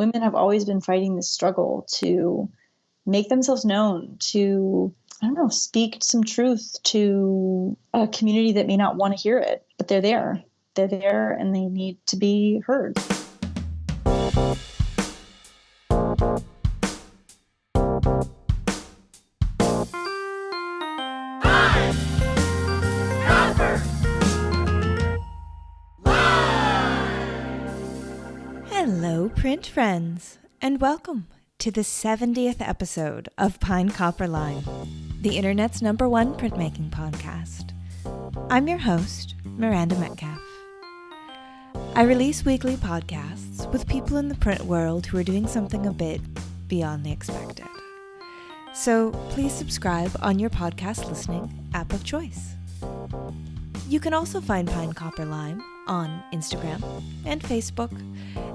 women have always been fighting this struggle to make themselves known, to, I don't know, speak some truth to a community that may not want to hear it, but they're there. They're there and they need to be heard. Hello, print friends, and welcome to the 70th episode of Pine Copper Line, the internet's #1 printmaking podcast. I'm your host, Miranda Metcalf. I release weekly podcasts with people in the print world who are doing something a bit beyond the expected. So please subscribe on your podcast listening app of choice. You can also find Pine Copper Line on Instagram and Facebook,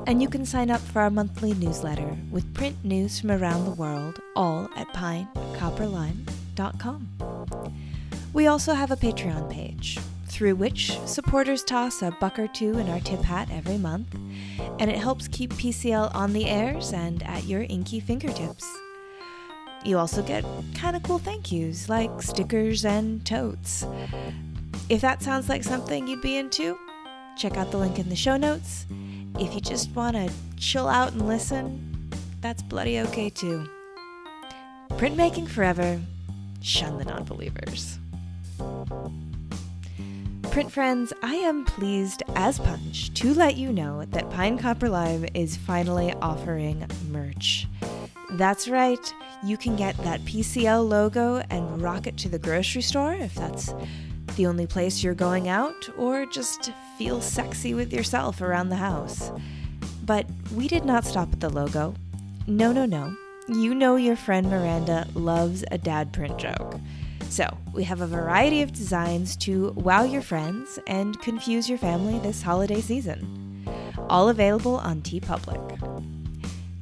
and you can sign up for our monthly newsletter with print news from around the world, all at pinecopperline.com. We also have a Patreon page, through which supporters toss a buck or two in our tip hat every month, and it helps keep PCL on the airs and at your inky fingertips. You also get kind of cool thank yous, like stickers and totes. If that sounds like something you'd be into, check out the link in the show notes. If you just want to chill out and listen, that's bloody okay too. Printmaking forever, shun the non-believers. Print friends, I am pleased as punch to let you know that Pine Copper Line is finally offering merch. That's right, you can get that PCL logo and rock it to the grocery store if that's the only place you're going out, or just feel sexy with yourself around the house. But we did not stop at the logo. No. You know your friend Miranda loves a dad print joke. So we have a variety of designs to wow your friends and confuse your family this holiday season. All available on TeePublic.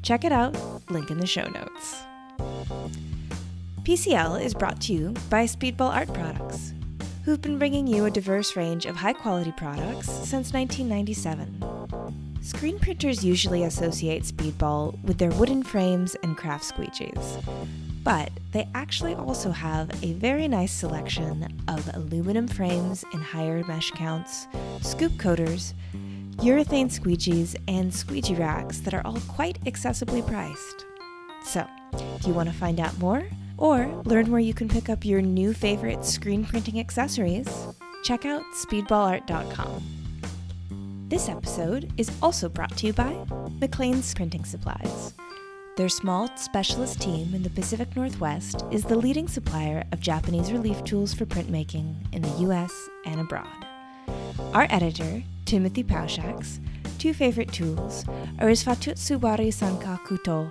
Check it out, link in the show notes. PCL is brought to you by Speedball Art Products, who've been bringing you a diverse range of high-quality products since 1997. Screen printers usually associate Speedball with their wooden frames and craft squeegees, but they actually also have a very nice selection of aluminum frames in higher mesh counts, scoop coaters, urethane squeegees, and squeegee racks that are all quite accessibly priced. So, do you want to find out more? Or learn where you can pick up your new favorite screen printing accessories? Check out speedballart.com. This episode is also brought to you by McLean's Printing Supplies. Their small specialist team in the Pacific Northwest is the leading supplier of Japanese relief tools for printmaking in the US and abroad. Our editor, Timothy Pauschak's two favorite tools are his Fatutsubari Sanka Kuto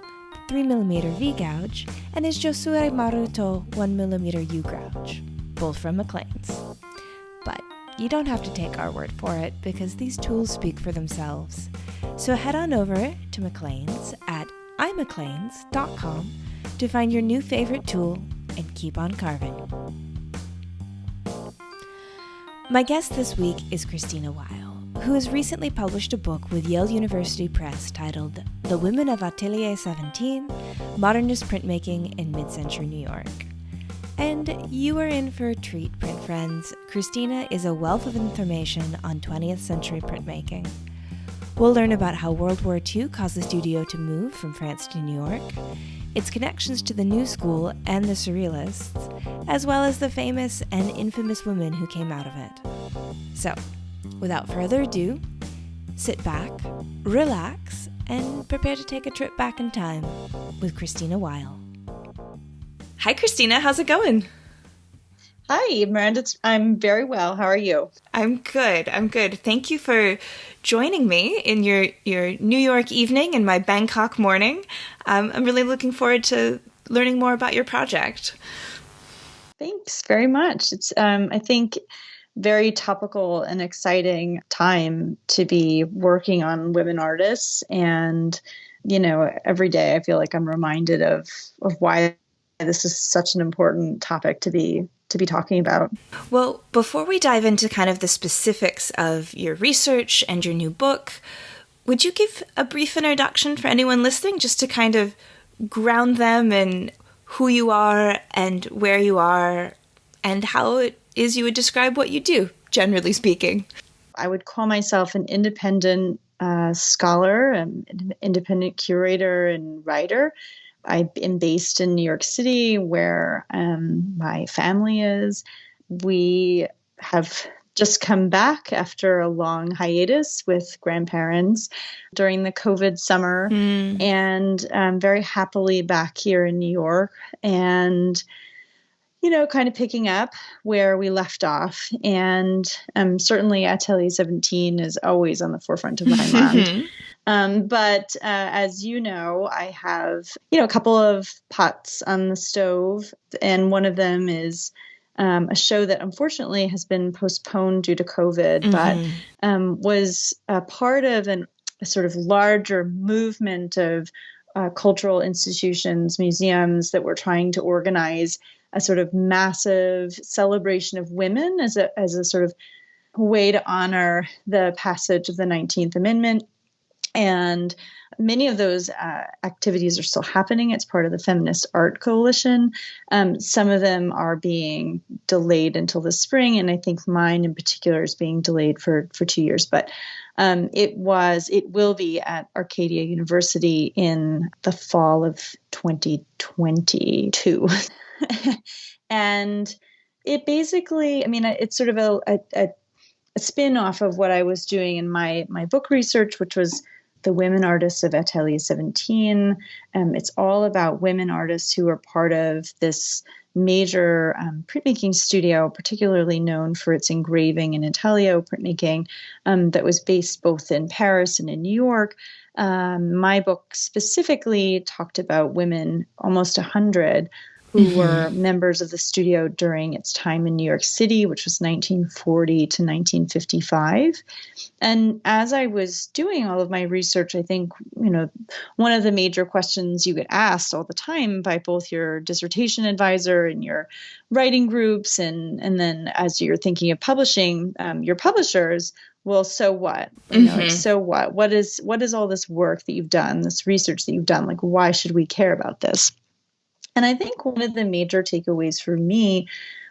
3mm V-gouge and his Josue Maruto 1mm U-gouge, both from McLean's. But you don't have to take our word for it because these tools speak for themselves. So head on over to McLean's at imcleans.com to find your new favorite tool and keep on carving. My guest this week is Christina Weyl, who has recently published a book with Yale University Press titled The Women of Atelier 17, Modernist Printmaking in Midcentury New York. And you are in for a treat, print friends. Christina is a wealth of information on 20th century printmaking. We'll learn about how World War II caused the studio to move from France to New York, its connections to the New School and the Surrealists, as well as the famous and infamous women who came out of it. So, without further ado, sit back, relax, and prepare to take a trip back in time with Christina Weyl. Hi, Christina. How's it going? Hi, Miranda. I'm very well. How are you? I'm good. Thank you for joining me in your New York evening and my Bangkok morning. I'm really looking forward to learning more about your project. Thanks very much. It's, I think, very topical and exciting time to be working on women artists. And, you know, every day I feel like I'm reminded of why this is such an important topic to be talking about. Well, before we dive into kind of the specifics of your research and your new book, Would you give a brief introduction for anyone listening, just to kind of ground them in who you are and where you are and how it is you would describe what you do, generally speaking? I would call myself an independent scholar, an independent curator and writer. I am based in New York City, where my family is. We have just come back after a long hiatus with grandparents during the COVID summer, and very happily back here in New York, and kind of picking up where we left off. And certainly Atelier 17 is always on the forefront of my mind. But as you know, I have, a couple of pots on the stove, and one of them is a show that unfortunately has been postponed due to COVID, but was a part of a sort of larger movement of cultural institutions, museums that were trying to organize a sort of massive celebration of women as a sort of way to honor the passage of the 19th Amendment. And many of those activities are still happening. It's part of the Feminist Art Coalition. Some of them are being delayed until the spring, and I think mine in particular is being delayed for 2 years. But it will be at Arcadia University in the fall of 2022. And it basically, it's sort of a spin-off of what I was doing in my book research, which was the Women Artists of Atelier 17. It's all about women artists who are part of this major printmaking studio, particularly known for its engraving and intaglio printmaking, that was based both in Paris and in New York. My book specifically talked about women, almost 100, who were members of the studio during its time in New York City, which was 1940 to 1955. And as I was doing all of my research, I think, one of the major questions you get asked all the time by both your dissertation advisor and your writing groups, and then as you're thinking of publishing, your publishers, well, so what? So what? What is all this work that you've done, this research that you've done? Like, why should we care about this? And I think one of the major takeaways for me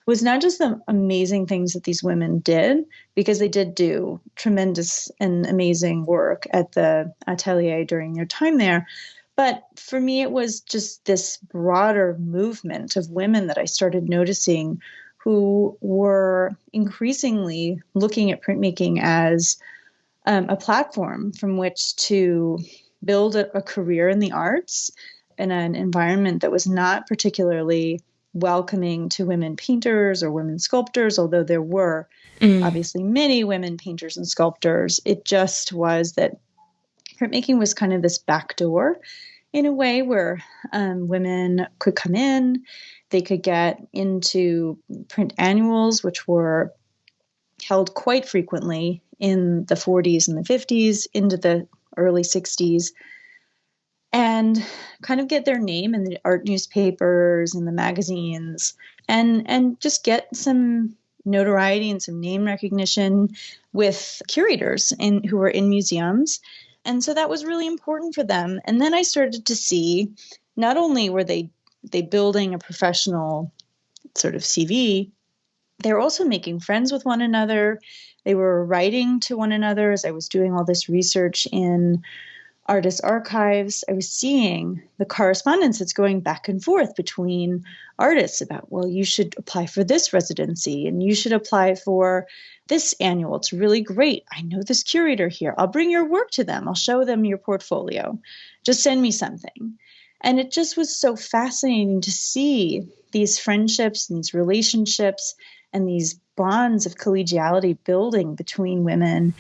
was not just the amazing things that these women did, because they did do tremendous and amazing work at the atelier during their time there, but for me, it was just this broader movement of women that I started noticing who were increasingly looking at printmaking as a platform from which to build a career in the arts, in an environment that was not particularly welcoming to women painters or women sculptors, although there were obviously many women painters and sculptors. It just was that printmaking was kind of this back door in a way where women could come in, they could get into print annuals, which were held quite frequently in the 40s and the 50s into the early 60s, and kind of get their name in the art newspapers and the magazines, and just get some notoriety and some name recognition with curators who were in museums. And so that was really important for them. And then I started to see, not only were they building a professional sort of CV, they were also making friends with one another. They were writing to one another. As I was doing all this research in artists' archives, I was seeing the correspondence that's going back and forth between artists about, well, you should apply for this residency and you should apply for this annual. It's really great. I know this curator here. I'll bring your work to them. I'll show them your portfolio. Just send me something. And it just was so fascinating to see these friendships and these relationships and these bonds of collegiality building between women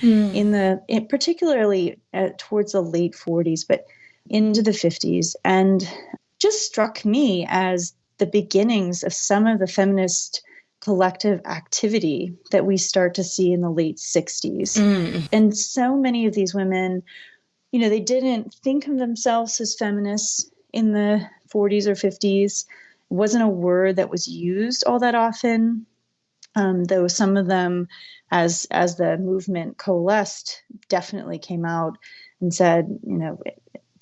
particularly towards the late 40s, but into the 50s. And just struck me as the beginnings of some of the feminist collective activity that we start to see in the late 60s. And so many of these women, they didn't think of themselves as feminists in the 40s or 50s. It wasn't a word that was used all that often. Though some of them, as the movement coalesced, definitely came out and said,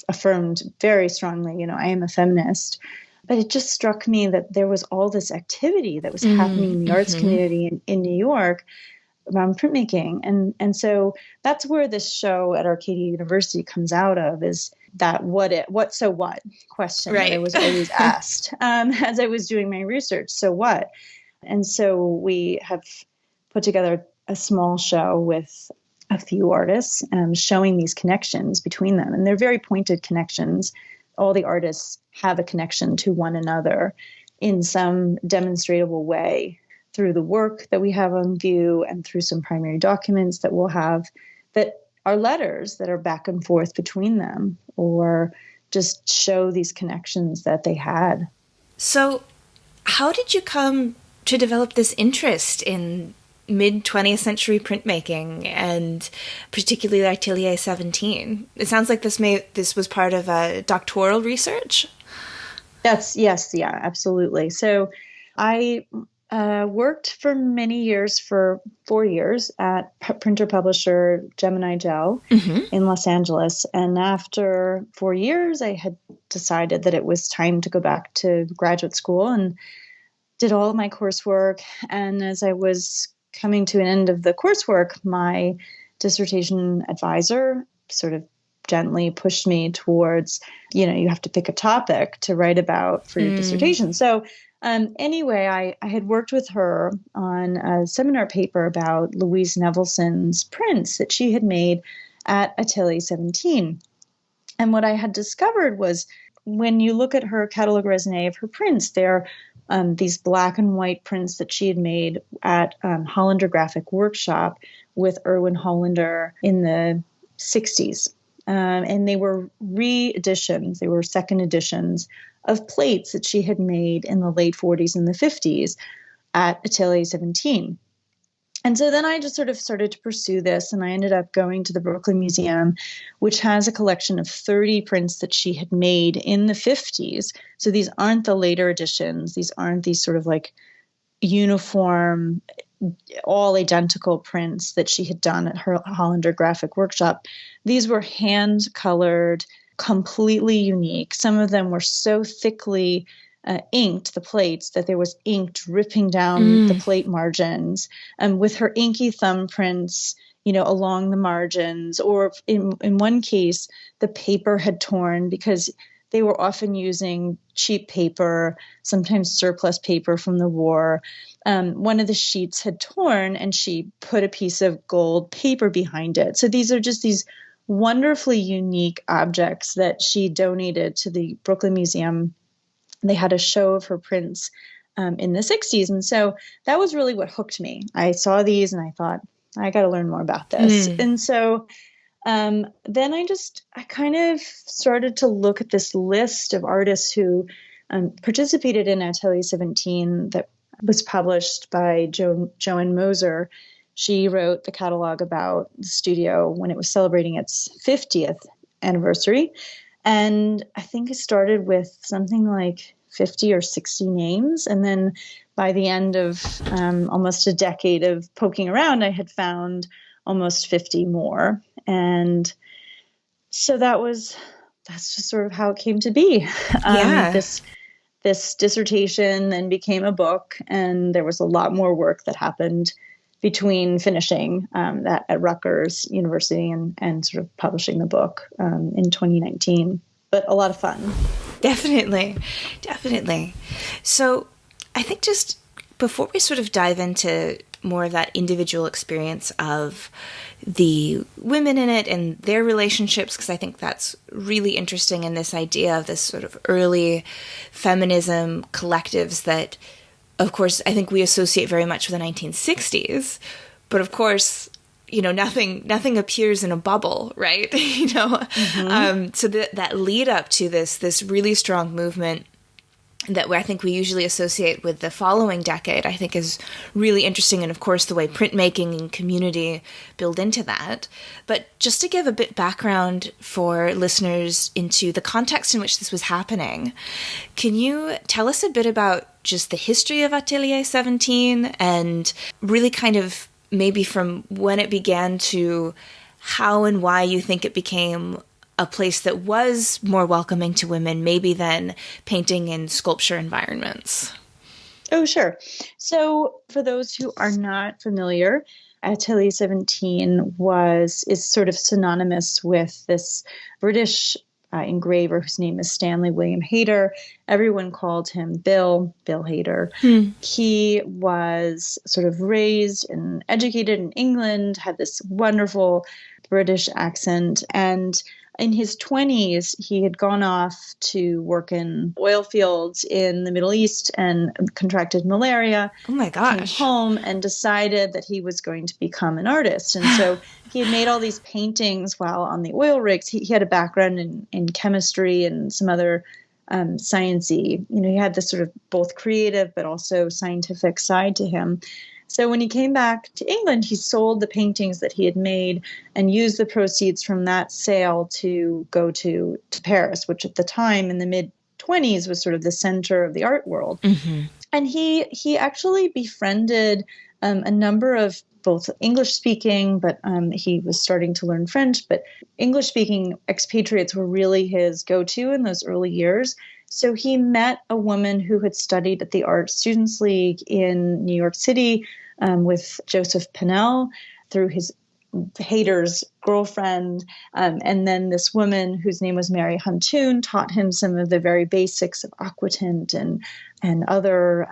affirmed very strongly, I am a feminist. But it just struck me that there was all this activity that was happening in the arts community in New York around printmaking. And so that's where this show at Arcadia University comes out of, is that what so what question that I was always asked as I was doing my research. So what? And so we have put together a small show with a few artists showing these connections between them. And they're very pointed connections. All the artists have a connection to one another in some demonstrable way through the work that we have on view and through some primary documents that we'll have that are letters that are back and forth between them, or just show these connections that they had. So how did you come to develop this interest in mid-20th century printmaking, and particularly Atelier 17? It sounds like this was part of a doctoral research? Yes, absolutely. So I worked for many years, for 4 years, at printer publisher Gemini Dell in Los Angeles. And after 4 years, I had decided that it was time to go back to graduate school, and did all of my coursework. And as I was coming to an end of the coursework, my dissertation advisor sort of gently pushed me towards, you have to pick a topic to write about for your dissertation. So anyway, I had worked with her on a seminar paper about Louise Nevelson's prints that she had made at Atelier 17. And what I had discovered was, when you look at her catalogue raisonné of her prints, they're these black and white prints that she had made at Hollander Graphic Workshop with Erwin Hollander in the 60s. And they were re-editions, they were second editions of plates that she had made in the late 40s and the 50s at Atelier 17. And so then I just sort of started to pursue this, and I ended up going to the Brooklyn Museum, which has a collection of 30 prints that she had made in the 50s. So these aren't the later editions. These aren't these sort of like uniform, all identical prints that she had done at her Hollander Graphic Workshop. These were hand-colored, completely unique. Some of them were so thickly inked, the plates, that there was ink dripping down the plate margins, with her inky thumbprints, along the margins. Or in one case, the paper had torn because they were often using cheap paper, sometimes surplus paper from the war. One of the sheets had torn, and she put a piece of gold paper behind it. So these are just these wonderfully unique objects that she donated to the Brooklyn Museum. They had a show of her prints in the 60s. And so that was really what hooked me. I saw these and I thought, I got to learn more about this. And so then I kind of started to look at this list of artists who participated in Atelier 17 that was published by Joan Moser. She wrote the catalog about the studio when it was celebrating its 50th anniversary. And I think it started with something like 50 or 60 names. And then by the end of almost a decade of poking around, I had found almost 50 more. And so that's just sort of how it came to be. This dissertation then became a book, and there was a lot more work that happened between finishing that at Rutgers University and sort of publishing the book in 2019. But a lot of fun. Definitely. So I think just before we sort of dive into more of that individual experience of the women in it and their relationships, because I think that's really interesting in this idea of this sort of early feminism collectives that, of course, I think we associate very much with the 1960s. But of course, nothing appears in a bubble, right? So that lead up to this really strong movement that I think we usually associate with the following decade, I think is really interesting. And of course, the way printmaking and community build into that. But just to give a bit background for listeners into the context in which this was happening, can you tell us a bit about just the history of Atelier 17 and really kind of maybe from when it began to how and why you think it became a place that was more welcoming to women, maybe than painting and sculpture environments. Oh, sure. So for those who are not familiar, Atelier 17 is sort of synonymous with this British engraver whose name is Stanley William Hayter. Everyone called him Bill Hayter. He was sort of raised and educated in England, had this wonderful British accent, and in his 20s, he had gone off to work in oil fields in the Middle East and contracted malaria. Oh my gosh. Came home and decided that he was going to become an artist. And so he had made all these paintings while on the oil rigs. He had a background in chemistry and some other sciencey. He had this sort of both creative but also scientific side to him. So when he came back to England, he sold the paintings that he had made and used the proceeds from that sale to go to Paris, which at the time in the mid-20s was sort of the center of the art world. Mm-hmm. And he actually befriended a number of both English-speaking, but he was starting to learn French, but English-speaking expatriates were really his go-to in those early years. So he met a woman who had studied at the Art Students League in New York City with Joseph Pennell through his Hayter's girlfriend. And then this woman whose name was Mary Huntoon taught him some of the very basics of aquatint and other,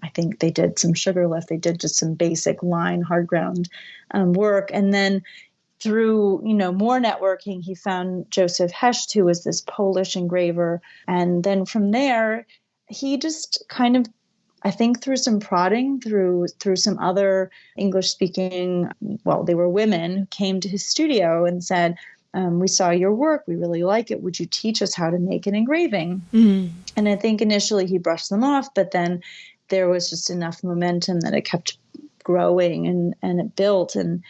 I think they did some sugar lift. They did just some basic line, hard ground work. And then through, more networking, he found Joseph Hecht, who was this Polish engraver. And then from there, he just kind of, I think through some prodding, through some other English-speaking, they were women, who came to his studio and said, we saw your work, we really like it, would you teach us how to make an engraving? Mm-hmm. And I think initially he brushed them off, but then there was just enough momentum that it kept growing and it built. And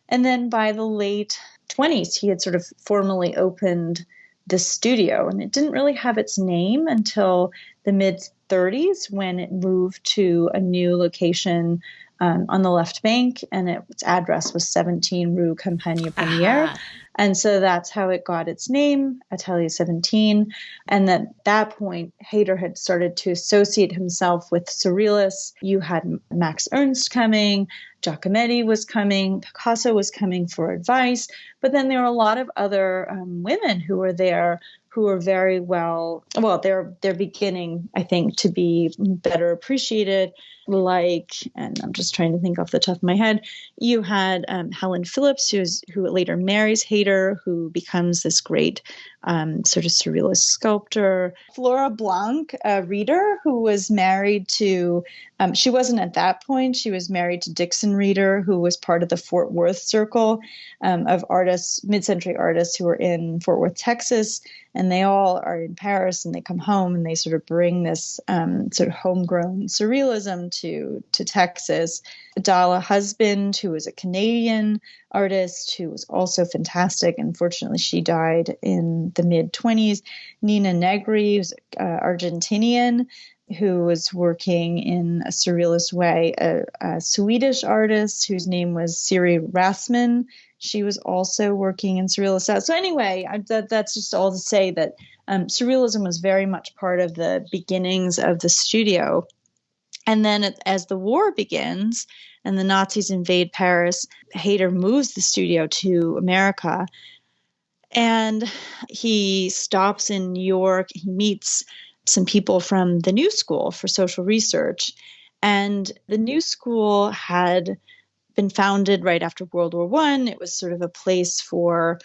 then by the late 20s, he had sort of formally opened the studio, and it didn't really have its name until the mid-30s when it moved to a new location on the left bank, and its address was 17 Rue Campagne Première. Uh-huh. And so that's how it got its name, Atelier 17. And at that point, Hayter had started to associate himself with Surrealists. You had Max Ernst coming, Giacometti was coming, Picasso was coming for advice. But then there were a lot of other women who were there who were very they're beginning, I think, to be better appreciated. And I'm just trying to think off the top of my head, you had Helen Phillips, who later marries Hayter, who becomes this great sort of surrealist sculptor. Flora Blanc, a reader who was married to, she wasn't at that point, she was married to Dixon Reader, who was part of the Fort Worth circle of artists, mid-century artists who were in Fort Worth, Texas. And they all are in Paris, and they come home and they sort of bring this sort of homegrown surrealism to Texas. Dalla Husband, who was a Canadian artist who was also fantastic. Unfortunately, she died in the mid-20s. Nina Negri, who's Argentinian, who was working in a surrealist way. A Swedish artist whose name was Siri Rasman. She was also working in surrealist style. So anyway, that's just all to say that surrealism was very much part of the beginnings of the studio. And then as the war begins and the Nazis invade Paris, Hayter moves the studio to America. And he stops in New York. He meets some people from the New School for Social Research. And the New School had been founded right after World War I. It was sort of a place for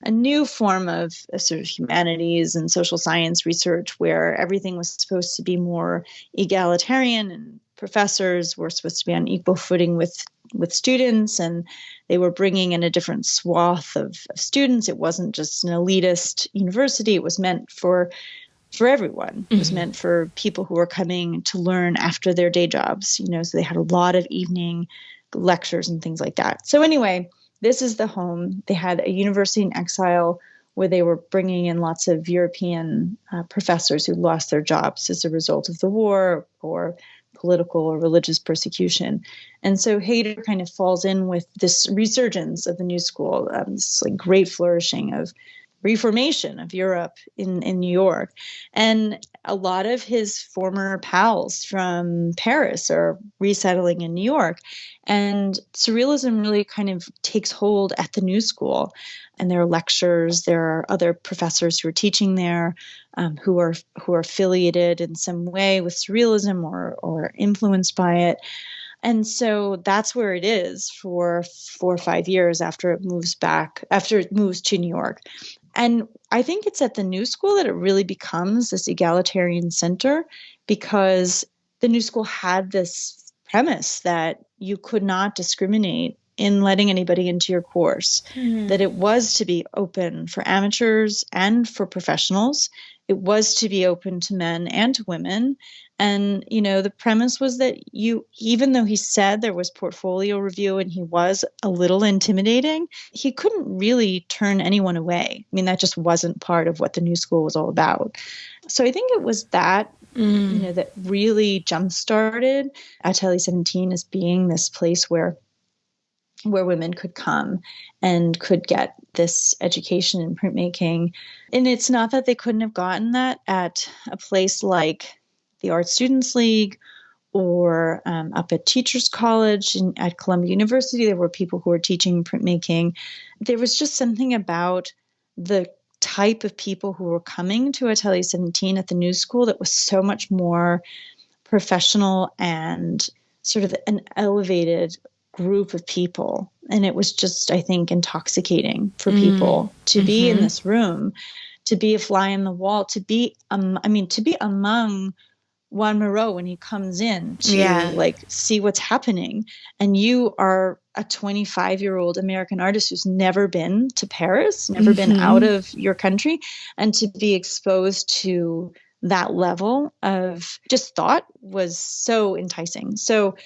a new form of sort of humanities and social science research where everything was supposed to be more egalitarian and professors were supposed to be on equal footing with students, and they were bringing in a different swath of students. It wasn't just an elitist university. It was meant for everyone. It was meant for people who were coming to learn after their day jobs, so they had a lot of evening lectures and things like that. So anyway, this is the home. They had a university in exile where they were bringing in lots of European professors who lost their jobs as a result of the war or political or religious persecution. And so Hayter kind of falls in with this resurgence of the New School, this like great flourishing of reformation of Europe in New York. And a lot of his former pals from Paris are resettling in New York. And Surrealism really kind of takes hold at the New School. And there are lectures, there are other professors who are teaching there, who are affiliated in some way with Surrealism or influenced by it. And so that's where it is for 4 or 5 years after it moves to New York. And I think it's at the New School that it really becomes this egalitarian center, because the New School had this premise that you could not discriminate in letting anybody into your course, that it was to be open for amateurs and for professionals. It was to be open to men and to women. And, the premise was that even though he said there was portfolio review and he was a little intimidating, he couldn't really turn anyone away. I mean, that just wasn't part of what the New School was all about. So I think it was that, that really jump-started Atelier 17 as being this place where women could come and could get this education in printmaking. And it's not that they couldn't have gotten that at a place like the Art Students League or up at Teachers College at Columbia University. There were people who were teaching printmaking. There was just something about the type of people who were coming to Atelier 17 at the New School that was so much more professional and sort of an elevated group of people. And it was just, I think, intoxicating for people to be in this room, to be a fly in the wall, to be among Juan Moreau when he comes in to see what's happening. And you are a 25-year-old American artist who's never been to Paris, never been out of your country, and to be exposed to that level of just thought was so enticing. So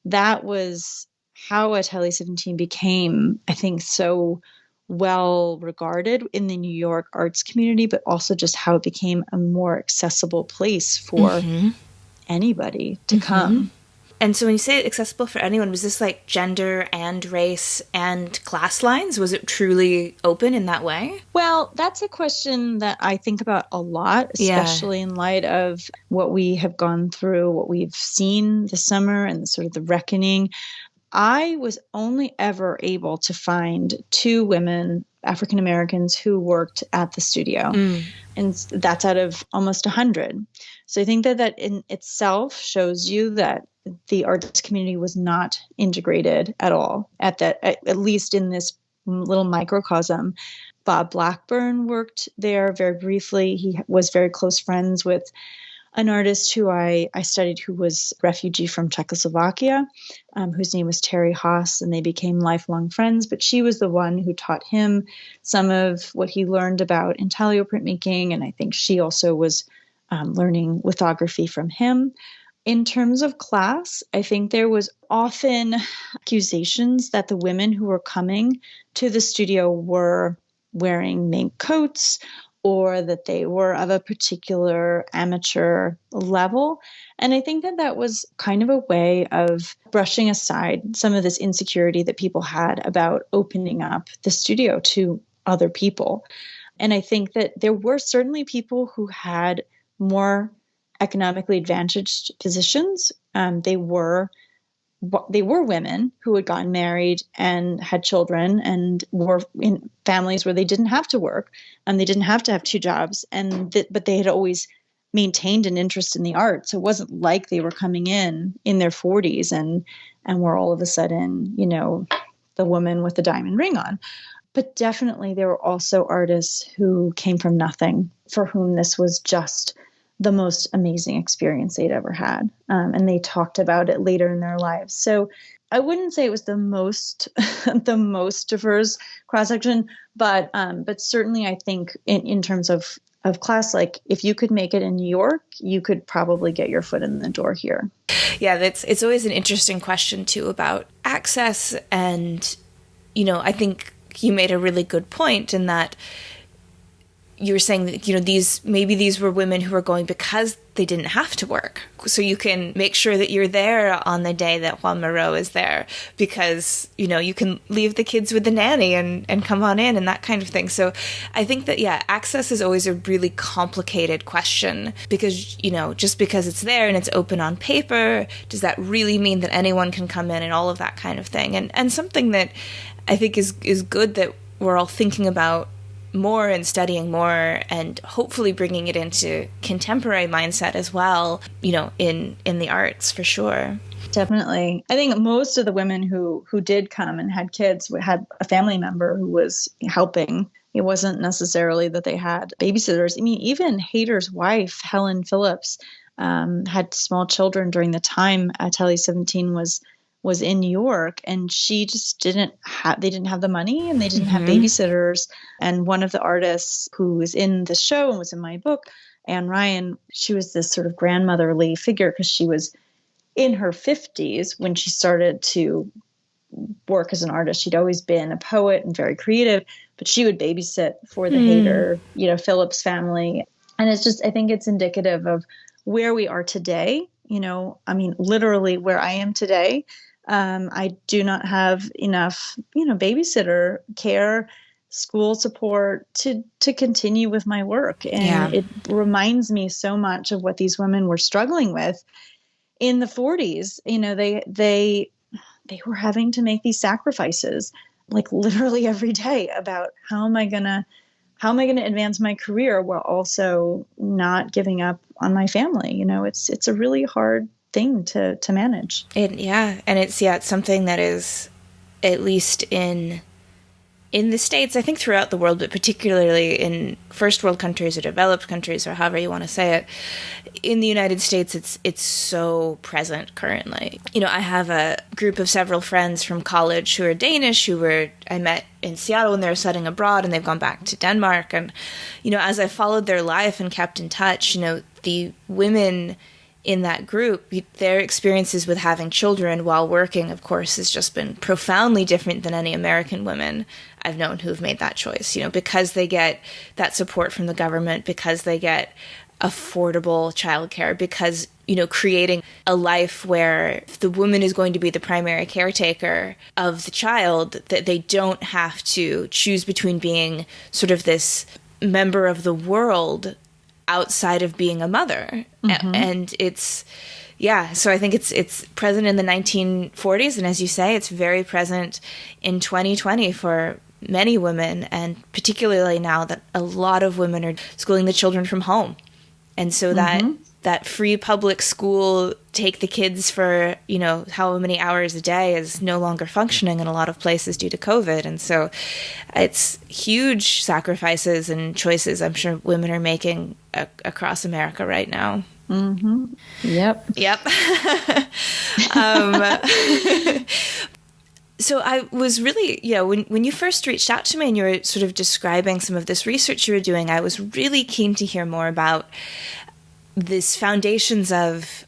that was how Atelier 17 became, I think, so well regarded in the New York arts community, but also just how it became a more accessible place for anybody to come. And so when you say accessible for anyone, was this like gender and race and class lines? Was it truly open in that way? Well, that's a question that I think about a lot, especially in light of what we have gone through, what we've seen this summer and sort of the reckoning. I was only ever able to find 2 women, African Americans, who worked at the studio. And that's out of almost 100. So I think that in itself shows you that the arts community was not integrated at all, at least in this little microcosm. Bob Blackburn worked there very briefly. He was very close friends with an artist who I studied, who was a refugee from Czechoslovakia, whose name was Terry Haas, and they became lifelong friends. But she was the one who taught him some of what he learned about intaglio printmaking, and I think she also was learning lithography from him. In terms of class, I think there was often accusations that the women who were coming to the studio were wearing mink coats, or that they were of a particular amateur level. And I think that was kind of a way of brushing aside some of this insecurity that people had about opening up the studio to other people. And I think that there were certainly people who had more economically advantaged positions. They were women who had gotten married and had children and were in families where they didn't have to work and they didn't have to have 2 jobs. But they had always maintained an interest in the arts. So it wasn't like they were coming in their 40s and were all of a sudden, the woman with the diamond ring on. But definitely there were also artists who came from nothing, for whom this was just the most amazing experience they'd ever had. And they talked about it later in their lives. So I wouldn't say it was the most diverse cross-section, but certainly I think in terms of class, like if you could make it in New York, you could probably get your foot in the door here. Yeah, it's always an interesting question too about access. And, I think you made a really good point in that you were saying that, these were women who were going because they didn't have to work. So you can make sure that you're there on the day that Juan Moreau is there because, you can leave the kids with the nanny and come on in and that kind of thing. So I think that, access is always a really complicated question because, just because it's there and it's open on paper, does that really mean that anyone can come in and all of that kind of thing? And something that I think is good that we're all thinking about more and studying more and hopefully bringing it into contemporary mindset as well, in the arts for sure. Definitely. I think most of the women who did come and had kids had a family member who was helping. It wasn't necessarily that they had babysitters. I mean, even Hayter's wife, Helen Phillips, had small children during the time Atelier 17 was in New York, and she just they didn't have the money and they didn't have babysitters. And one of the artists who was in the show and was in my book, Anne Ryan, she was this sort of grandmotherly figure because she was in her 50s when she started to work as an artist. She'd always been a poet and very creative, but she would babysit for the Hayter, Phillips family. And it's just, I think it's indicative of where we are today. Literally where I am today. I do not have enough, babysitter care, school support to continue with my work. And it reminds me so much of what these women were struggling with in the 40s. They were having to make these sacrifices like literally every day about how am I going to advance my career while also not giving up on my family. It's a really hard thing to manage. And it's something that is, at least in the States, I think throughout the world, but particularly in first world countries or developed countries or however you want to say it, in the United States, it's so present currently. I have a group of several friends from college who are Danish, I met in Seattle when they were studying abroad, and they've gone back to Denmark. And, as I followed their life and kept in touch, the women in that group, their experiences with having children while working, of course, has just been profoundly different than any American women I've known who've made that choice, because they get that support from the government, because they get affordable childcare, because, creating a life where the woman is going to be the primary caretaker of the child, that they don't have to choose between being sort of this member of the world outside of being a mother. And it's, so I think it's present in the 1940s. And as you say, it's very present in 2020 for many women, and particularly now that a lot of women are schooling the children from home. And so that free public school, take the kids for, how many hours a day is no longer functioning in a lot of places due to COVID. And so it's huge sacrifices and choices I'm sure women are making across America right now. Yep. So I was really, when you first reached out to me and you were sort of describing some of this research you were doing, I was really keen to hear more about this foundations of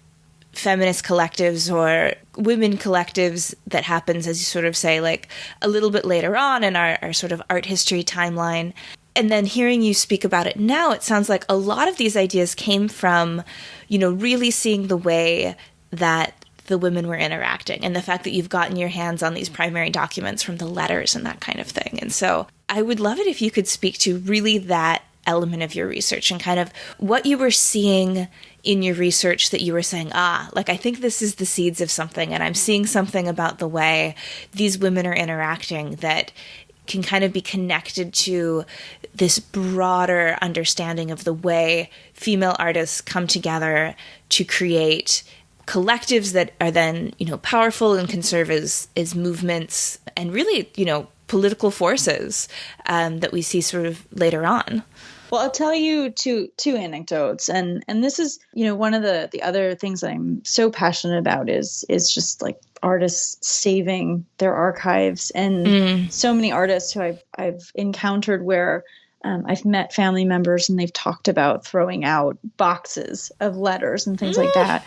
feminist collectives or women collectives that happens, as you sort of say, like a little bit later on in our sort of art history timeline. And then hearing you speak about it now, it sounds like a lot of these ideas came from, really seeing the way that the women were interacting and the fact that you've gotten your hands on these primary documents from the letters and that kind of thing. And so I would love it if you could speak to really that element of your research and kind of what you were seeing in your research that you were saying, I think this is the seeds of something, and I'm seeing something about the way these women are interacting that can kind of be connected to this broader understanding of the way female artists come together to create collectives that are then, powerful and can serve as movements and really, political forces that we see sort of later on. Well, I'll tell you two anecdotes, and this is, one of the other things I'm so passionate about is just like artists saving their archives, and so many artists who I've encountered where I've met family members and they've talked about throwing out boxes of letters and things like that,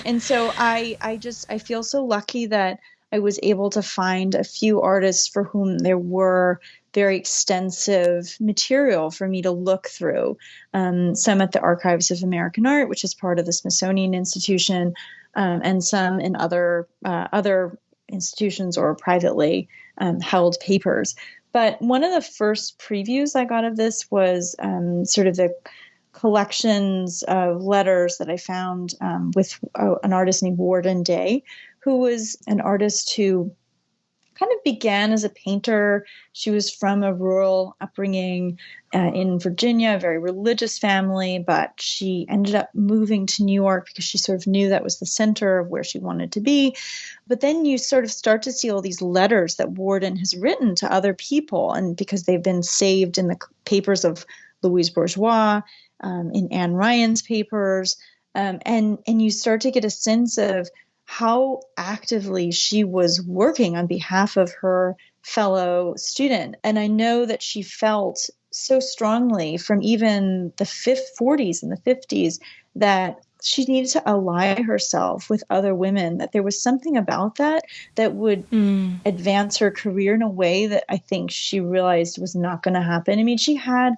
and so I feel so lucky that I was able to find a few artists for whom there were very extensive material for me to look through. Some at the Archives of American Art, which is part of the Smithsonian Institution, and some in other institutions or privately held papers. But one of the first previews I got of this was sort of the collections of letters that I found with an artist named Warden Day, who was an artist who kind of began as a painter. She was from a rural upbringing in Virginia, a very religious family, but she ended up moving to New York because she sort of knew that was the center of where she wanted to be. But then you sort of start to see all these letters that Warden has written to other people, and because they've been saved in the papers of Louise Bourgeois, in Anne Ryan's papers, and you start to get a sense of how actively she was working on behalf of her fellow student. And I know that she felt so strongly from even the 40s and the 50s that she needed to ally herself with other women, that there was something about that that would advance her career in a way that I think she realized was not going to happen. I mean, she had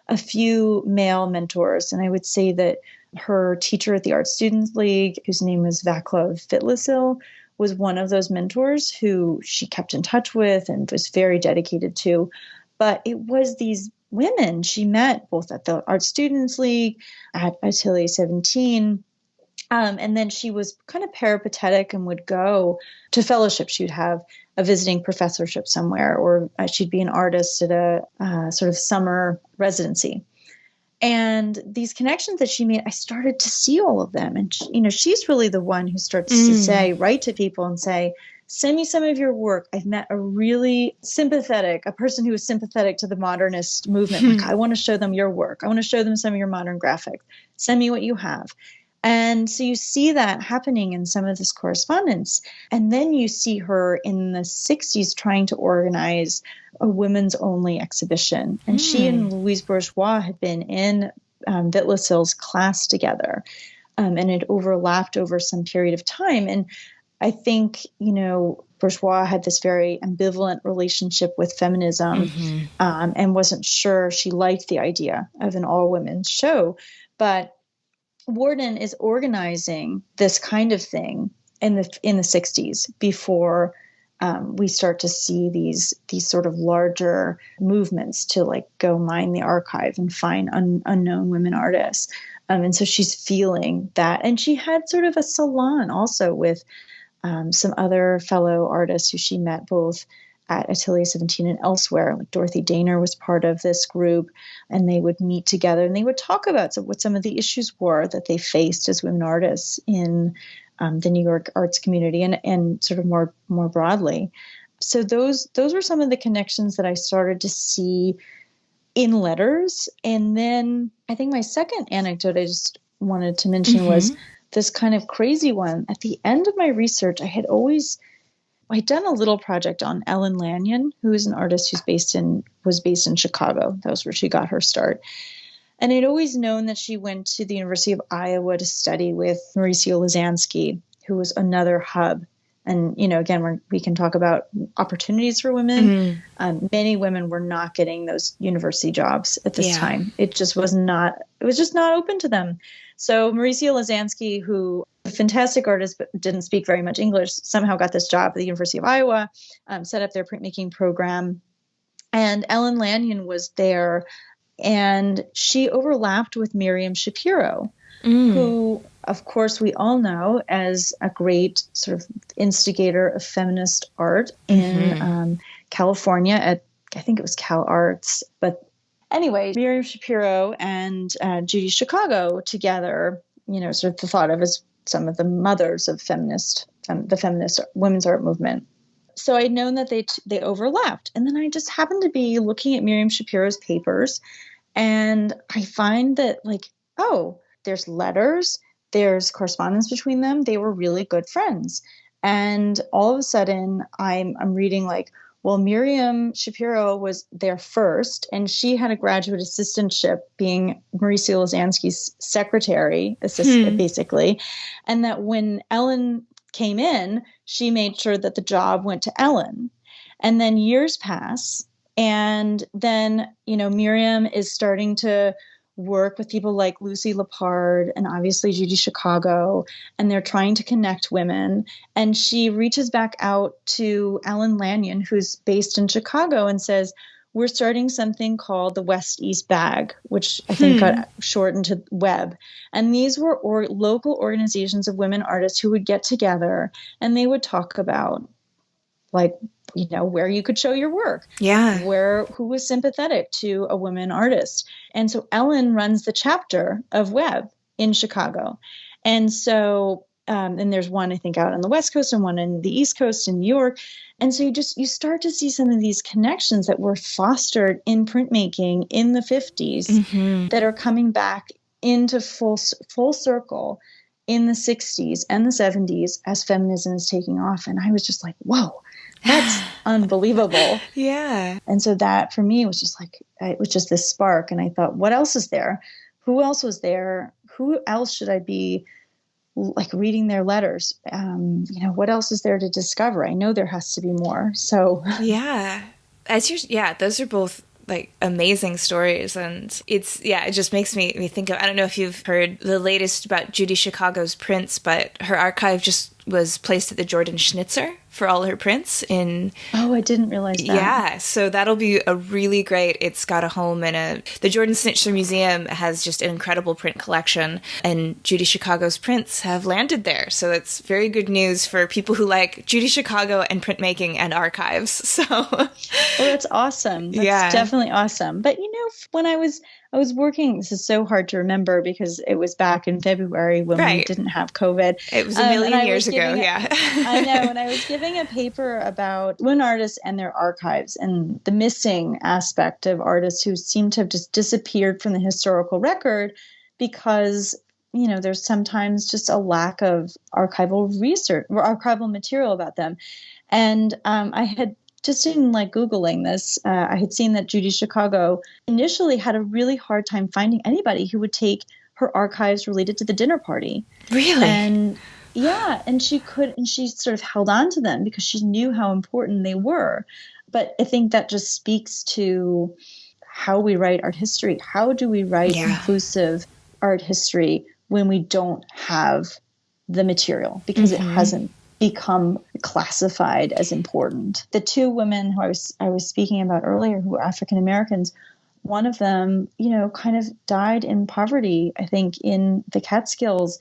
a few male mentors, and I would say that her teacher at the Art Students League, whose name was Vaclav Fitlesil, was one of those mentors who she kept in touch with and was very dedicated to. But it was these women she met both at the Art Students League, at Atelier 17, and then she was kind of peripatetic and would go to fellowship. She would have a visiting professorship somewhere, or she'd be an artist at a sort of summer residency. And these connections that she made, I started to see all of them. And, she's really the one who starts to write to people and say, send me some of your work. I've met a person who is sympathetic to the modernist movement. Like, I want to show them your work. I want to show them some of your modern graphics. Send me what you have. And so you see that happening in some of this correspondence. And then you see her in the 60s trying to organize a women's only exhibition. And she and Louise Bourgeois had been in Vitlesil's class together. And it overlapped over some period of time. And I think, Bourgeois had this very ambivalent relationship with feminism and wasn't sure she liked the idea of an all-women's show. But Warden is organizing this kind of thing in the 60s before we start to see these sort of larger movements to like go mine the archive and find unknown women artists. And so she's feeling that. And she had sort of a salon also with some other fellow artists who she met both at Atelier 17 and elsewhere. Like Dorothy Daner was part of this group, and they would meet together and they would talk about what some of the issues were that they faced as women artists in the New York arts community and sort of more broadly. So those were some of the connections that I started to see in letters. And then I think my second anecdote I just wanted to mention was this kind of crazy one. At the end of my research, I'd done a little project on Ellen Lanyon, who is an artist was based in Chicago. That was where she got her start. And I'd always known that she went to the University of Iowa to study with Mauricio Lazansky, who was another hub. And, again, we can talk about opportunities for women. Many women were not getting those university jobs at this time. It was just not open to them. So Mauricio Lazansky, who a fantastic artist but didn't speak very much English, somehow got this job at the University of Iowa, set up their printmaking program. And Ellen Lanyon was there, and she overlapped with Miriam Schapiro, who, of course, we all know as a great sort of instigator of feminist art in California at, I think it was Cal Arts. But anyway, Miriam Schapiro and Judy Chicago together, sort of thought of as some of the mothers of the feminist women's art movement. So I'd known that they overlapped. And then I just happened to be looking at Miriam Shapiro's papers, and I find that there's letters, there's correspondence between them. They were really good friends. And all of a sudden I'm reading Miriam Schapiro was there first, and she had a graduate assistantship being Mauricio Lazansky's secretary assistant, basically. And that when Ellen came in, she made sure that the job went to Ellen. And then years pass. And then, Miriam is starting to work with people like Lucy Lepard and obviously Judy Chicago, and they're trying to connect women. And she reaches back out to Ellen Lanyon, who's based in Chicago, and says, we're starting something called the West East Bag, which I think got shortened to WEB. And these were local organizations of women artists who would get together and they would talk about where you could show your work. Yeah. Who was sympathetic to a woman artist. And so Ellen runs the chapter of WEB in Chicago. And so, and there's one, I think, out on the West Coast and one in the East Coast in New York. And so you start to see some of these connections that were fostered in printmaking in the 50s that are coming back into full circle in the 60s and the 70s as feminism is taking off. And I was just like, whoa, that's unbelievable. Yeah. And so that for me was just it was just this spark. And I thought, what else is there? Who else was there? Who else should I be reading their letters? What else is there to discover? I know there has to be more. So yeah, those are both amazing stories. And it just makes me think of, I don't know if you've heard the latest about Judy Chicago's prints, but her archive just was placed at the Jordan Schnitzer for all her prints in... Oh, I didn't realize that. Yeah, so that'll be a really great... It's got a home in the Jordan Schnitzer Museum has just an incredible print collection, and Judy Chicago's prints have landed there. So it's very good news for people who like Judy Chicago and printmaking and archives. So... Well, that's awesome. That's definitely awesome. But, when I was working, this is so hard to remember because it was back in February when we didn't have COVID. It was a million years ago, I know. And I was giving a paper about women artists and their archives and the missing aspect of artists who seem to have just disappeared from the historical record because, there's sometimes just a lack of archival research or archival material about them. And I had just in Googling this, I had seen that Judy Chicago initially had a really hard time finding anybody who would take her archives related to the dinner party. Really? And she sort of held on to them because she knew how important they were. But I think that just speaks to how we write art history. How do we write inclusive art history when we don't have the material? Because it hasn't become classified as important. The two women who I was speaking about earlier who were African Americans, one of them, kind of died in poverty, I think, in the Catskills,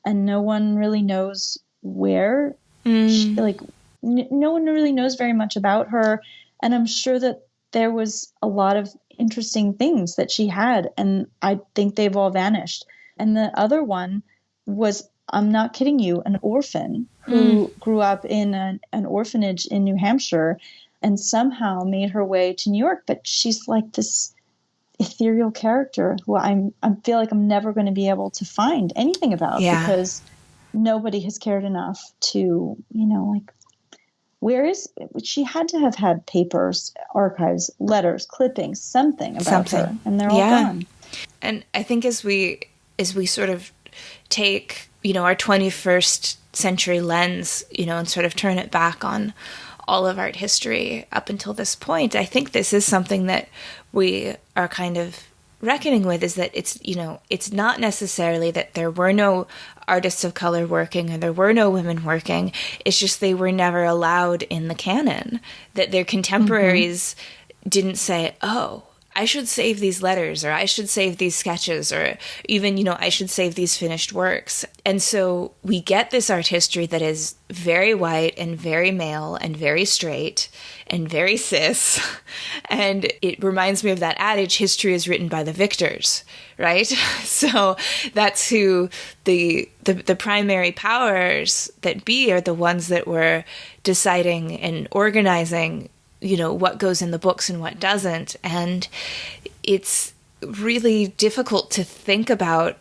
and no one really knows where. No one really knows very much about her, and I'm sure that there was a lot of interesting things that she had, and I think they've all vanished. And the other one was, I'm not kidding you, an orphan who grew up in an orphanage in New Hampshire and somehow made her way to New York. But she's like this ethereal character who I feel like I'm never going to be able to find anything about because nobody has cared enough to, she had to have had papers, archives, letters, clippings, something about her, and they're all gone. And I think as we sort of take, our 21st century lens, and sort of turn it back on all of art history up until this point, I think this is something that we are kind of reckoning with, is that it's not necessarily that there were no artists of color working or there were no women working. It's just they were never allowed in the canon, that their contemporaries didn't say, oh, I should save these letters, or I should save these sketches, or even, I should save these finished works. And so we get this art history that is very white and very male and very straight and very cis. And it reminds me of that adage, history is written by the victors, right? So that's who the primary powers that be are, the ones that were deciding and organizing what goes in the books and what doesn't. And it's really difficult to think about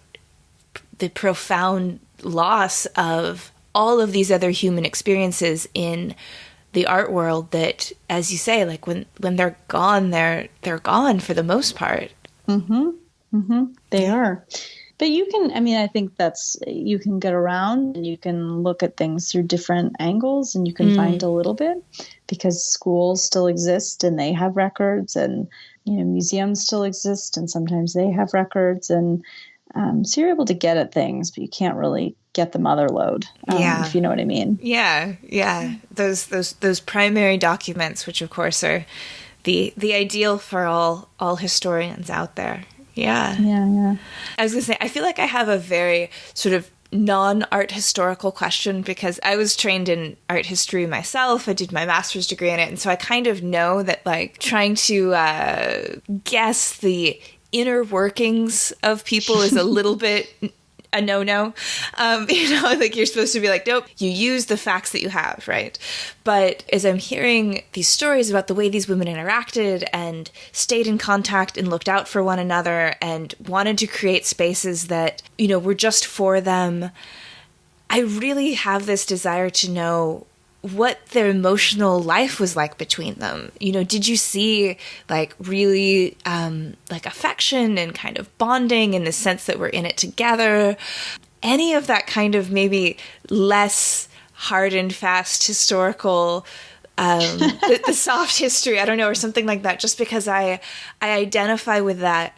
the profound loss of all of these other human experiences in the art world that, as you say, when they're gone, they're gone for the most part. They are. But you can, I mean, I think you can get around and you can look at things through different angles, and you can find a little bit, because schools still exist and they have records, and, museums still exist and sometimes they have records. And so you're able to get at things, but you can't really get the mother lode, if you know what I mean. Yeah. Those primary documents, which of course are the ideal for all historians out there. Yeah. I was going to say, I feel like I have a very sort of non-art historical question, because I was trained in art history myself. I did my master's degree in it. And so I kind of know that, like, trying to guess the inner workings of people is a little bit a no-no. Like, you're supposed to be like, nope, you use the facts that you have, right? But as I'm hearing these stories about the way these women interacted and stayed in contact and looked out for one another and wanted to create spaces that, were just for them, I really have this desire to know what their emotional life was like between them. Did you see, like, really like affection and kind of bonding in the sense that we're in it together? Any of that kind of maybe less hard and fast historical, the soft history, I don't know, or something like that, just because I identify with that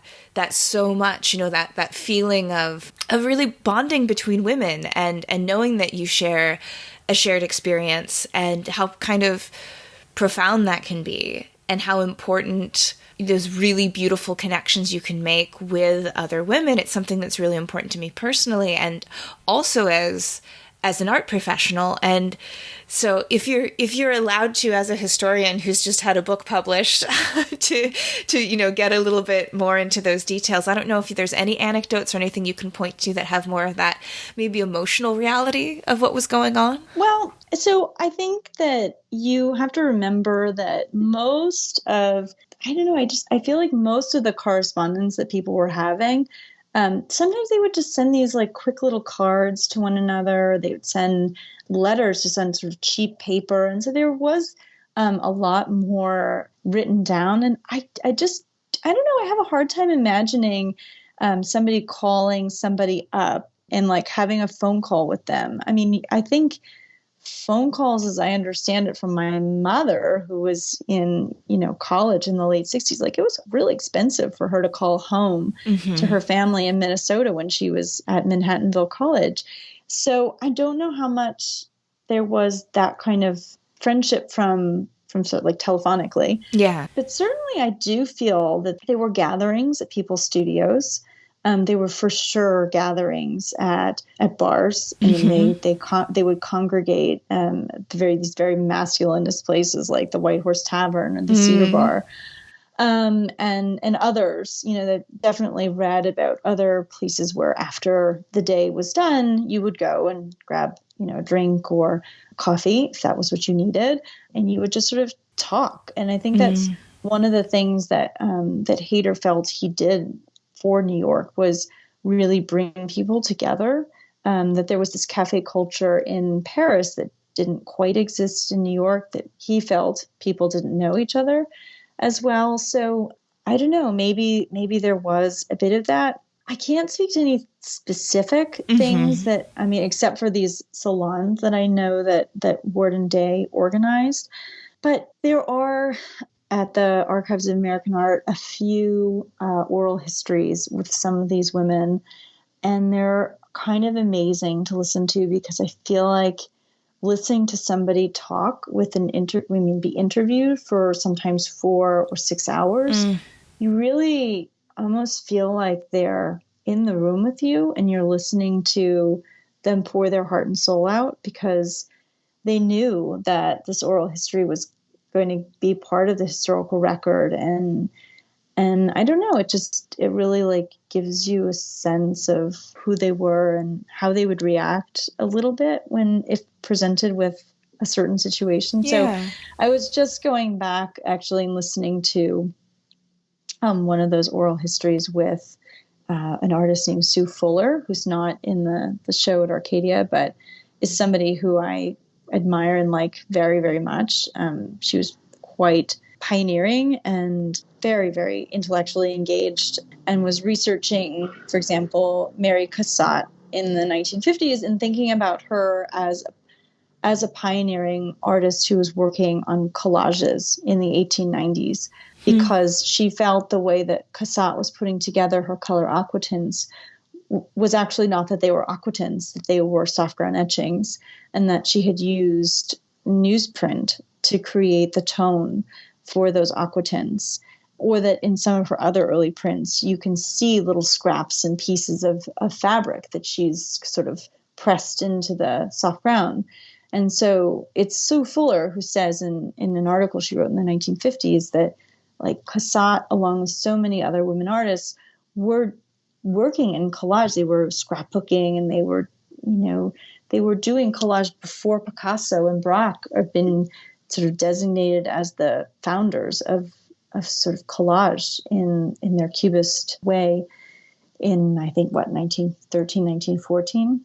so much, that feeling of really bonding between women and knowing that you share a shared experience, and how kind of profound that can be, and how important those really beautiful connections you can make with other women. It's something that's really important to me personally, and also as an art professional. And so if you're allowed to, as a historian who's just had a book published, to get a little bit more into those details, I don't know if there's any anecdotes or anything you can point to that have more of that maybe emotional reality of what was going on. Well, so I think that you have to remember that I feel like most of the correspondence that people were having, sometimes they would just send these, like, quick little cards to one another. They would send letters just on sort of cheap paper. And so there was a lot more written down. And I don't know, I have a hard time imagining somebody calling somebody up and, like, having a phone call with them. I mean, I think phone calls, as I understand it from my mother, who was in, college in the late 60s, like, it was really expensive for her to call home to her family in Minnesota when she was at Manhattanville College. So I don't know how much there was that kind of friendship from sort of like telephonically. Yeah. But certainly I do feel that there were gatherings at people's studios. They were for sure gatherings at bars. I mean, they would congregate at these very masculinist places like the White Horse Tavern or the Cedar Bar, and others. That definitely read about other places where after the day was done, you would go and grab a drink or coffee if that was what you needed, and you would just sort of talk. And I think that's one of the things that that Hayter felt he did for New York, was really bring people together, that there was this cafe culture in Paris that didn't quite exist in New York, that he felt people didn't know each other as well. So I don't know, maybe there was a bit of that. I can't speak to any specific things that, I mean, except for these salons that I know that Ward and Day organized. But there are, at the Archives of American Art, a few oral histories with some of these women, and they're kind of amazing to listen to, because I feel like listening to somebody talk with be interviewed for sometimes 4 or 6 hours, you really almost feel like they're in the room with you and you're listening to them pour their heart and soul out, because they knew that this oral history was going to be part of the historical record. And I don't know, it really, like, gives you a sense of who they were and how they would react a little bit if presented with a certain situation. Yeah. So I was just going back actually and listening to one of those oral histories with an artist named Sue Fuller, who's not in the show at Arcadia, but is somebody who I admire and like very, very much. She was quite pioneering and very, very intellectually engaged, and was researching, for example, Mary Cassatt in the 1950s and thinking about her as a pioneering artist who was working on collages in the 1890s, because she felt the way that Cassatt was putting together her color aquatints was actually not that they were aquatints, that they were soft ground etchings, and that she had used newsprint to create the tone for those aquatints. Or that in some of her other early prints, you can see little scraps and pieces of fabric that she's sort of pressed into the soft ground. And so it's Sue Fuller who says in an article she wrote in the 1950s that, like, Cassatt, along with so many other women artists, were working in collage. They were scrapbooking, and they were doing collage before Picasso and Braque have been sort of designated as the founders of sort of collage in their Cubist way in, I think, 1913, 1914.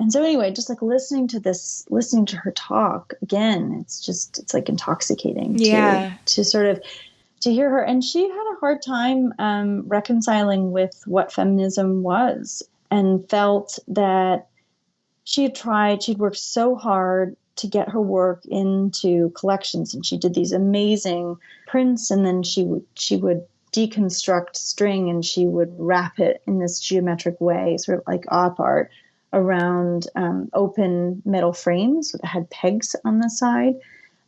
And so anyway, just like listening to her talk again, it's like intoxicating to sort of to hear her. And she had a hard time reconciling with what feminism was, and felt that she'd worked so hard to get her work into collections, and she did these amazing prints, and then she would deconstruct string and she would wrap it in this geometric way, sort of like op art, around open metal frames that had pegs on the side.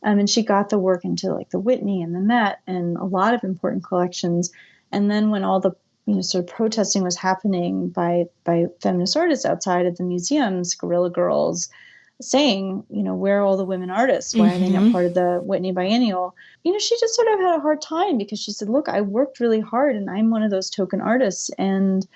And she got the work into like the Whitney and the Met and a lot of important collections. And then when all the sort of protesting was happening by feminist artists outside of the museums, Guerrilla Girls, saying, where are all the women artists? Why are they not part of the Whitney Biennial? She just sort of had a hard time, because she said, look, I worked really hard and I'm one of those token artists. And,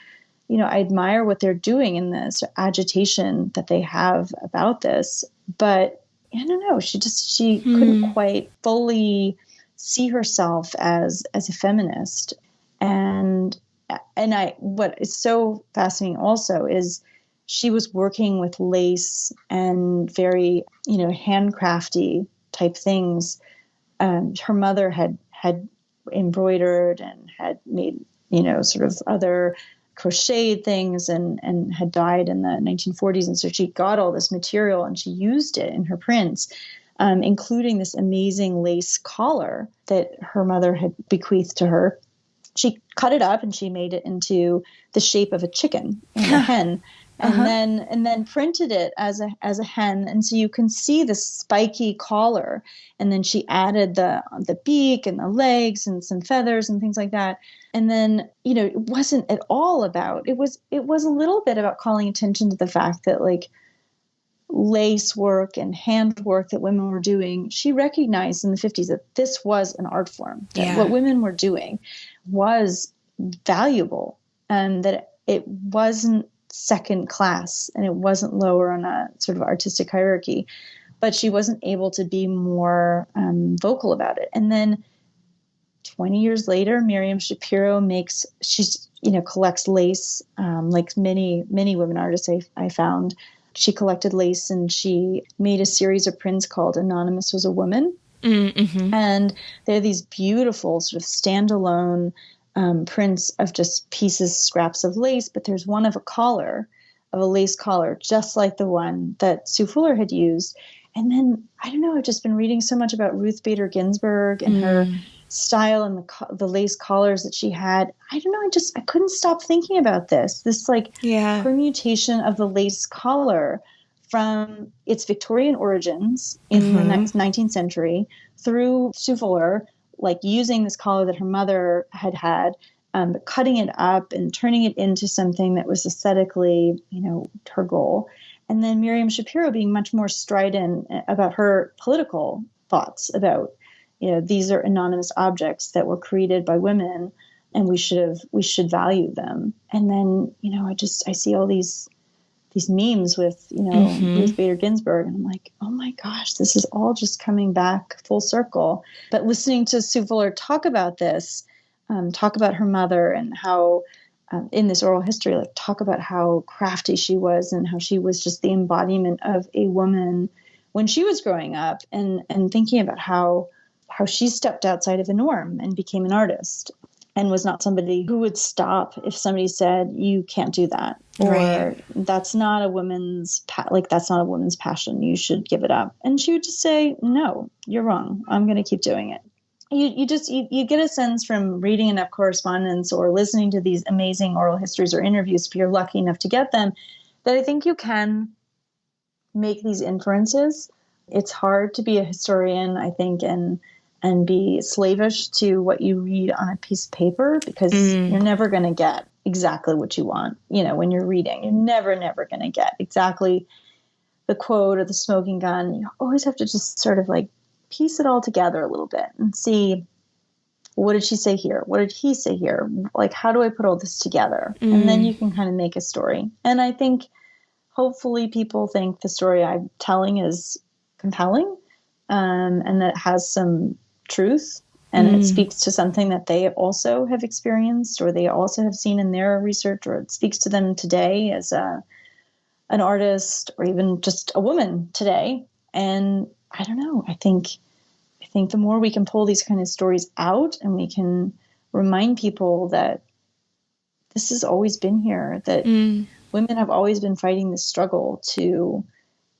I admire what they're doing in this agitation that they have about this. But I don't know, she couldn't quite fully see herself as a feminist. And what is so fascinating also is she was working with lace and very, handcrafty type things. Her mother had embroidered and had made, sort of other crocheted things and had died in the 1940s. And so she got all this material and she used it in her prints, including this amazing lace collar that her mother had bequeathed to her. She cut it up and she made it into the shape of a chicken and a hen. And then printed it as a hen, and so you can see the spiky collar. And then she added the beak and the legs and some feathers and things like that. And then it wasn't at all about it was a little bit about calling attention to the fact that, like, lace work and handwork that women were doing. She recognized in the 50s that this was an art form. That what women were doing was valuable, and that it wasn't second class and it wasn't lower on a sort of artistic hierarchy. But she wasn't able to be more vocal about it. And then 20 years later, Miriam Schapiro collects lace, like many women artists I found. She collected lace and she made a series of prints called Anonymous Was a Woman. Mm-hmm. And they're these beautiful sort of standalone prints of just pieces, scraps of lace, but there's one of a lace collar, just like the one that Sue Fuller had used. And then, I don't know, I've just been reading so much about Ruth Bader Ginsburg and her style and the lace collars that she had. I don't know, I couldn't stop thinking about this permutation of the lace collar from its Victorian origins in the 19th century through Sue Fuller, like using this collar that her mother had, but cutting it up and turning it into something that was aesthetically, her goal. And then Miriam Schapiro being much more strident about her political thoughts about, these are anonymous objects that were created by women and we should value them. And then, I see all these memes with, Ruth Bader Ginsburg, and I'm like, oh my gosh, this is all just coming back full circle. But listening to Sue Fuller talk about this, talk about her mother and how, in this oral history, like talk about how crafty she was and how she was just the embodiment of a woman when she was growing up, and thinking about how how she stepped outside of the norm and became an artist and was not somebody who would stop if somebody said, you can't do that. Or that's not a woman's, that's not a woman's passion. You should give it up. And she would just say, no, you're wrong. I'm going to keep doing it. You get a sense from reading enough correspondence or listening to these amazing oral histories or interviews, if you're lucky enough to get them, that I think you can make these inferences. It's hard to be a historian, I think, and be slavish to what you read on a piece of paper, because you're never going to get exactly what you want. When you're reading, you're never going to get exactly the quote or the smoking gun. You always have to just sort of like piece it all together a little bit and see, what did she say here? What did he say here? Like, how do I put all this together? And then you can kind of make a story. And I think hopefully people think the story I'm telling is compelling, and that it has some truth, and it speaks to something that they also have experienced or they also have seen in their research, or it speaks to them today as an artist or even just a woman today. And I don't know, I think the more we can pull these kind of stories out and we can remind people that this has always been here, that women have always been fighting this struggle to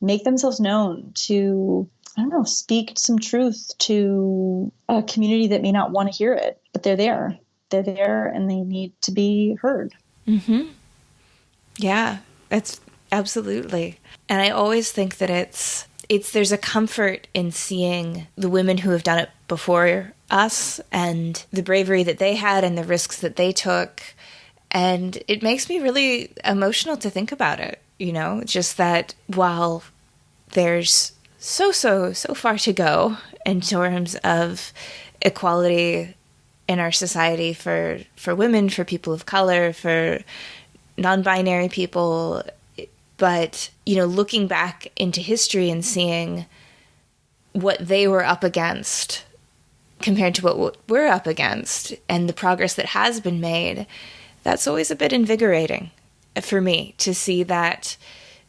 make themselves known, to, I don't know, speak some truth to a community that may not want to hear it, but they're there. They're there and they need to be heard. Mm-hmm. Yeah, it's absolutely. And I always think that there's a comfort in seeing the women who have done it before us and the bravery that they had and the risks that they took. And it makes me really emotional to think about it, just that while there's so far to go in terms of equality in our society for women, for people of color, for non-binary people. But, looking back into history and seeing what they were up against compared to what we're up against and the progress that has been made, that's always a bit invigorating for me to see that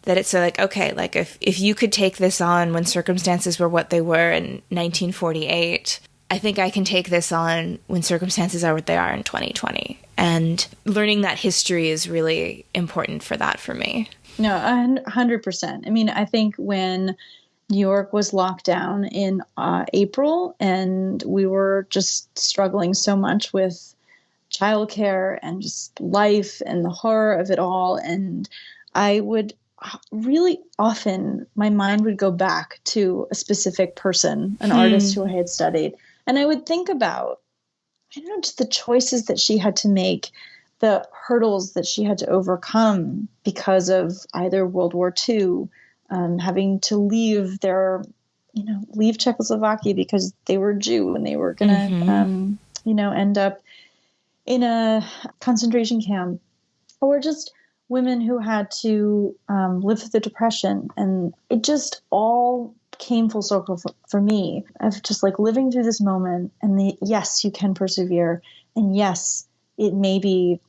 it's like, okay, like if you could take this on when circumstances were what they were in 1948, I think I can take this on when circumstances are what they are in 2020. And learning that history is really important for that for me. No, 100%. I mean, I think when New York was locked down in April and we were just struggling so much with childcare and just life and the horror of it all, and I would really often, my mind would go back to a specific person, an artist who I had studied. And I would think about, I don't know, just the choices that she had to make, the hurdles that she had to overcome because of either World War II, having to leave leave Czechoslovakia because they were Jew and they were going to, end up in a concentration camp, or just women who had to live through the Depression. And it just all came full circle for me of just like living through this moment, and yes, you can persevere. And yes, it may be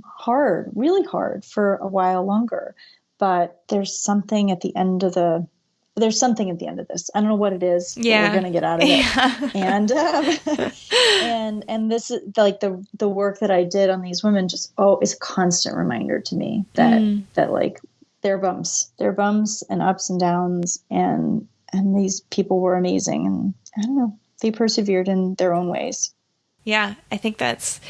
hard, really hard for a while longer, but there's something at the end of this. I don't know what it is. Yeah. But we're going to get out of it. And this is like the work that I did on these women is a constant reminder to me that like there are bumps and ups and downs, and these people were amazing, and I don't know, they persevered in their own ways. Yeah, I think that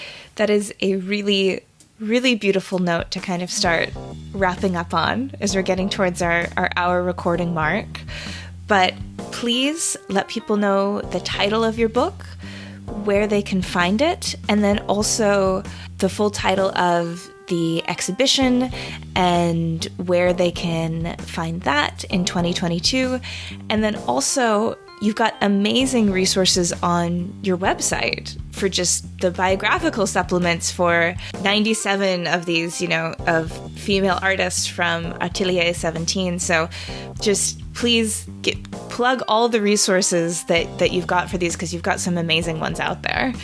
is a really, really beautiful note to kind of start wrapping up on as we're getting towards our hour recording mark. But please let people know the title of your book, where they can find it, and then also the full title of the exhibition and where they can find that in 2022. And then also, you've got amazing resources on your website for just the biographical supplements for 97 of these, of female artists from Atelier 17. So just please plug all the resources that you've got for these, because you've got some amazing ones out there.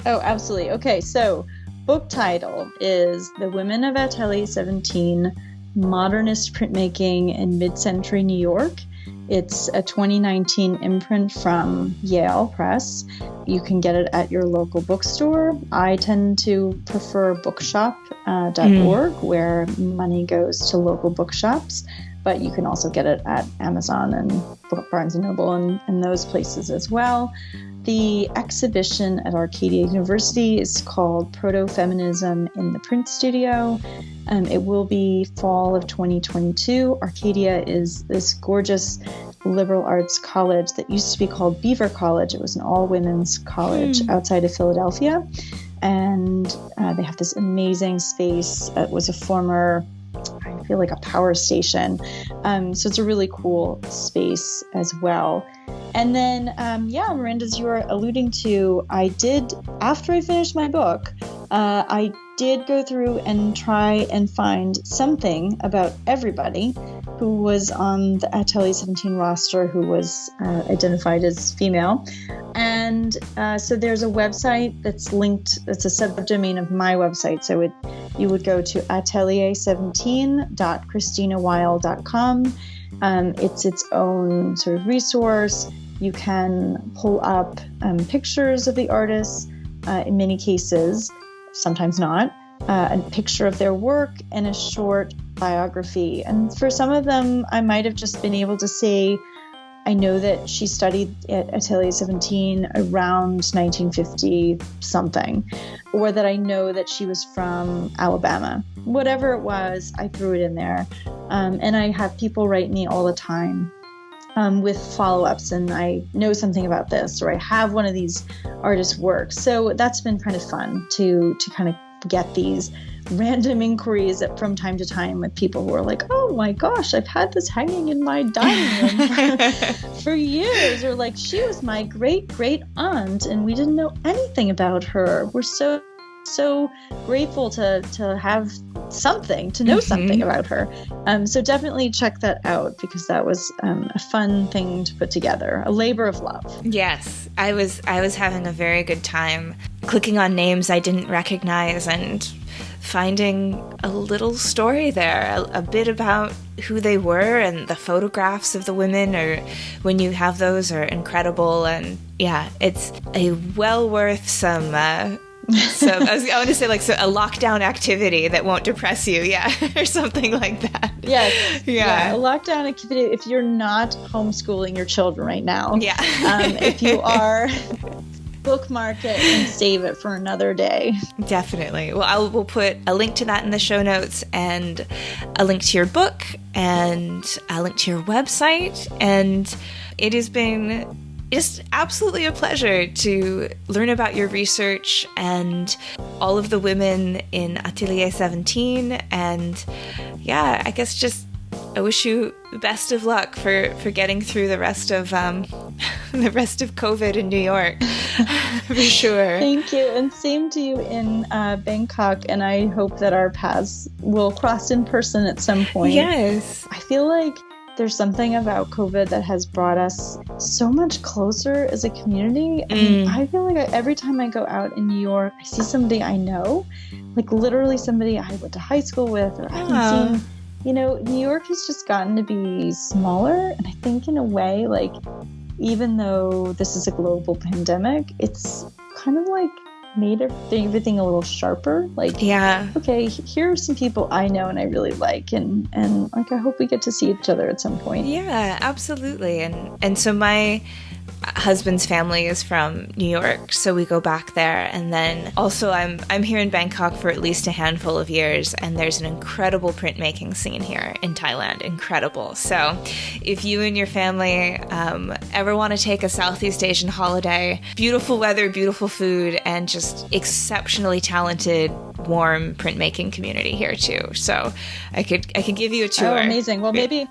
Oh, absolutely. Okay, so book title is The Women of Atelier 17, Modernist Printmaking in Midcentury New York. It's a 2019 imprint from Yale Press. You can get it at your local bookstore. I tend to prefer bookshop.org, where money goes to local bookshops, but you can also get it at Amazon and Barnes & Noble and those places as well. The exhibition at Arcadia University is called Proto-Feminism in the Print Studio. It will be fall of 2022. Arcadia is this gorgeous liberal arts college that used to be called Beaver College. It was an all-women's college outside of Philadelphia. And they have this amazing space. It was a former, I feel like, a power station. So it's a really cool space as well. And then, Miranda, as you were alluding to, I did, after I finished my book, I did go through and try and find something about everybody who was on the Atelier 17 roster who was identified as female. And so there's a website that's linked, it's a subdomain of my website. So you would go to atelier17.christinaweyl.com. It's its own sort of resource. You can pull up pictures of the artists, in many cases, sometimes not, a picture of their work and a short biography. And for some of them, I might have just been able to say, I know that she studied at Atelier 17 around 1950 something, or that I know that she was from Alabama. Whatever it was, I threw it in there. And I have people write me all the time with follow-ups, and I know something about this, or I have one of these artists' works. So that's been kind of fun to kind of get these random inquiries from time to time with people who are like, oh my gosh, I've had this hanging in my dining room for years, or like, she was my great aunt and we didn't know anything about her. We're so grateful to have something, to know something about her. So definitely check that out, because that was a fun thing to put together, a labor of love. Yes, I was having a very good time clicking on names I didn't recognize and finding a little story there, a bit about who they were, and the photographs of the women, or when you have those, are incredible. And yeah, it's a well worth some so I want to say like a lockdown activity that won't depress you, or something like that. Yes, yeah, a lockdown activity if you're not homeschooling your children right now. Yeah, if you are, bookmark it and save it for another day. Definitely. Well, we'll put a link to that in the show notes, and a link to your book, and a link to your website. And it has been just absolutely a pleasure to learn about your research and all of the women in Atelier 17. And yeah, I guess just I wish you the best of luck for getting through the rest of COVID in New York. For sure. Thank you, and same to you in Bangkok. And I hope that our paths will cross in person at some point. Yes, I feel like there's something about COVID that has brought us so much closer as a community. I mean, I feel like every time I go out in New York, I see somebody I know, like literally somebody I went to high school with, or I haven't seen. You know, New York has just gotten to be smaller. And I think in a way, like, even though this is a global pandemic, it's kind of like made everything a little sharper. Like, okay, here are some people I know and I really like, and like, I hope we get to see each other at some point. Yeah, absolutely. And so my husband's family is from New York, so we go back there. And then also I'm here in Bangkok for at least a handful of years, and there's an incredible printmaking scene here in Thailand. Incredible. So if you and your family ever want to take a Southeast Asian holiday, beautiful weather, beautiful food, and just exceptionally talented, warm printmaking community here too. So I could give you a tour. Oh, amazing. Well, maybe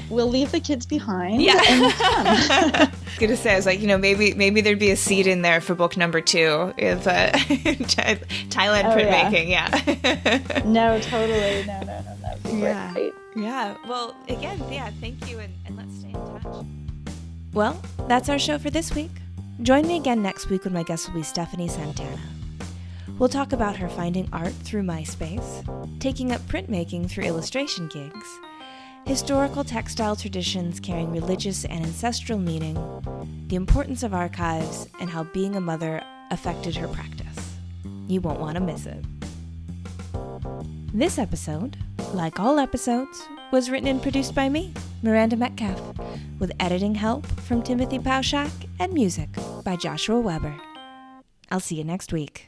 we'll leave the kids behind. Yeah. I was going to say, I was like, maybe there'd be a seat in there for book number 2 if Thailand printmaking. Yeah. No, totally. No. That'd be great. Yeah. Well, again, thank you, and let's stay in touch. Well, that's our show for this week. Join me again next week when my guest will be Stephanie Santana. We'll talk about her finding art through MySpace, taking up printmaking through illustration gigs, historical textile traditions carrying religious and ancestral meaning, the importance of archives, and how being a mother affected her practice. You won't want to miss it. This episode, like all episodes, was written and produced by me, Miranda Metcalf, with editing help from Timothy Pauschak and music by Joshua Weber. I'll see you next week.